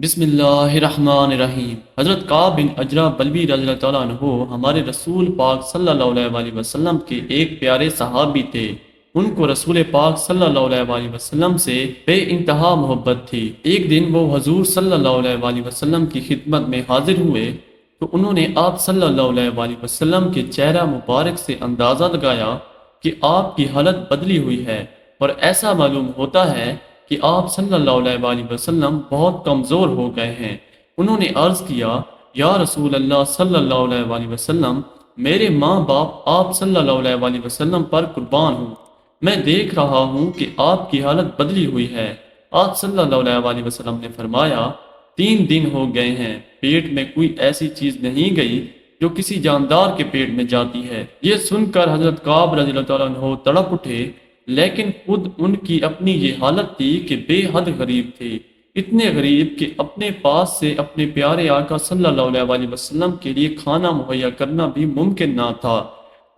بسم اللہ الرحمن الرحیم۔ حضرت کعب بن اجرا بلبی رضی اللہ تعالیٰ عنہ ہمارے رسول پاک صلی اللہ علیہ وسلم کے ایک پیارے صحابی تھے۔ ان کو رسول پاک صلی اللہ علیہ وسلم سے بے انتہا محبت تھی۔ ایک دن وہ حضور صلی اللہ علیہ وسلم کی خدمت میں حاضر ہوئے تو انہوں نے آپ صلی اللہ علیہ وسلم کے چہرہ مبارک سے اندازہ لگایا کہ آپ کی حالت بدلی ہوئی ہے، اور ایسا معلوم ہوتا ہے کہ آپ صلی اللہ علیہ وسلم بہت کمزور ہو گئے ہیں۔ انہوں نے عرض کیا، یا رسول اللہ صلی اللہ علیہ وسلم، میرے ماں باپ آپ صلی اللہ علیہ وسلم پر قربان ہوں، میں دیکھ رہا ہوں کہ آپ کی حالت بدلی ہوئی ہے۔ آپ صلی اللہ علیہ وسلم نے فرمایا، 3 دن ہو گئے ہیں، پیٹ میں کوئی ایسی چیز نہیں گئی جو کسی جاندار کے پیٹ میں جاتی ہے۔ یہ سن کر حضرت کعب رضی اللہ تعالیٰ عنہ تڑپ اٹھے، لیکن خود ان کی اپنی یہ حالت تھی کہ بے حد غریب تھے، اتنے غریب کہ اپنے پاس سے اپنے پیارے آقا صلی اللہ علیہ وسلم کے لیے کھانا مہیا کرنا بھی ممکن نہ تھا۔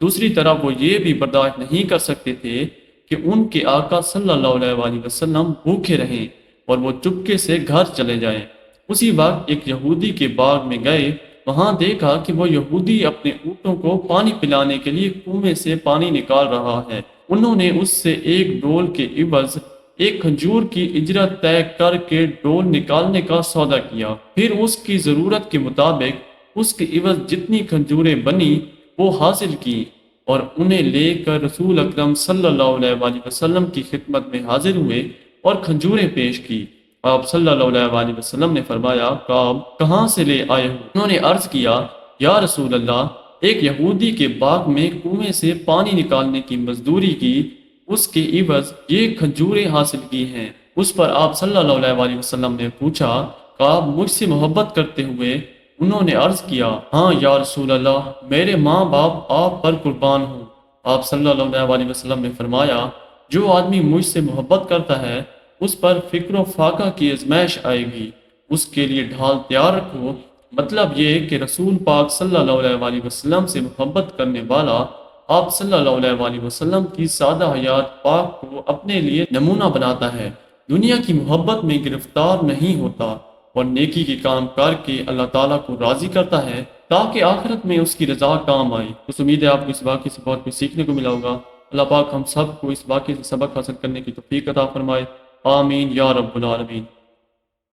دوسری طرف وہ یہ بھی برداشت نہیں کر سکتے تھے کہ ان کے آقا صلی اللہ علیہ وسلم بھوکے رہیں اور وہ چپکے سے گھر چلے جائیں۔ اسی وقت ایک یہودی کے باغ میں گئے، وہاں دیکھا کہ وہ یہودی اپنے اونٹوں کو پانی پلانے کے لیے کنویں سے پانی نکال رہا ہے۔ انہوں نے اس سے ایک ڈول کے عوض ایک کھجور کی اجرت طے کر کے ڈول نکالنے کا سودا کیا، پھر اس کی ضرورت کے مطابق اس کے عوض جتنی کھجوریں بنی وہ حاصل کی اور انہیں لے کر رسول اکرم صلی اللہ علیہ وسلم کی خدمت میں حاضر ہوئے اور کھجوریں پیش کی۔ آپ صلی اللہ علیہ وسلم نے فرمایا، کعب کہاں سے لے آئے ہو؟ انہوں نے عرض کیا، یا رسول اللہ، ایک یہودی کے باغ میں کنویں سے پانی نکالنے کی مزدوری کی، اس کے عوض یہ کھجوریں حاصل کی ہیں۔ اس پر آپ صلی اللہ علیہ وسلم نے پوچھا، کعب مجھ سے محبت کرتے ہوئے؟ انہوں نے عرض کیا، ہاں یا رسول اللہ، میرے ماں باپ آپ پر قربان ہوں۔ آپ صلی اللہ علیہ وسلم نے فرمایا، جو آدمی مجھ سے محبت کرتا ہے اس پر فکر و فاقہ کی آزمائش آئے گی، اس کے لیے ڈھال تیار رکھو۔ مطلب یہ کہ رسول پاک صلی اللہ علیہ وسلم سے محبت کرنے والا آپ صلی اللہ علیہ وسلم کی سادہ حیات پاک کو اپنے لیے نمونہ بناتا ہے، دنیا کی محبت میں گرفتار نہیں ہوتا اور نیکی کے کام کر کے اللہ تعالیٰ کو راضی کرتا ہے تاکہ آخرت میں اس کی رضا کام آئے۔ اس امید ہے آپ کو اس واقعے سے بہت کچھ سیکھنے کو ملا ہوگا۔ اللہ پاک ہم سب کو اس واقعے سے سبق حاصل کرنے کی توفیق عطا فرمائے، آمین یا رب العالمین۔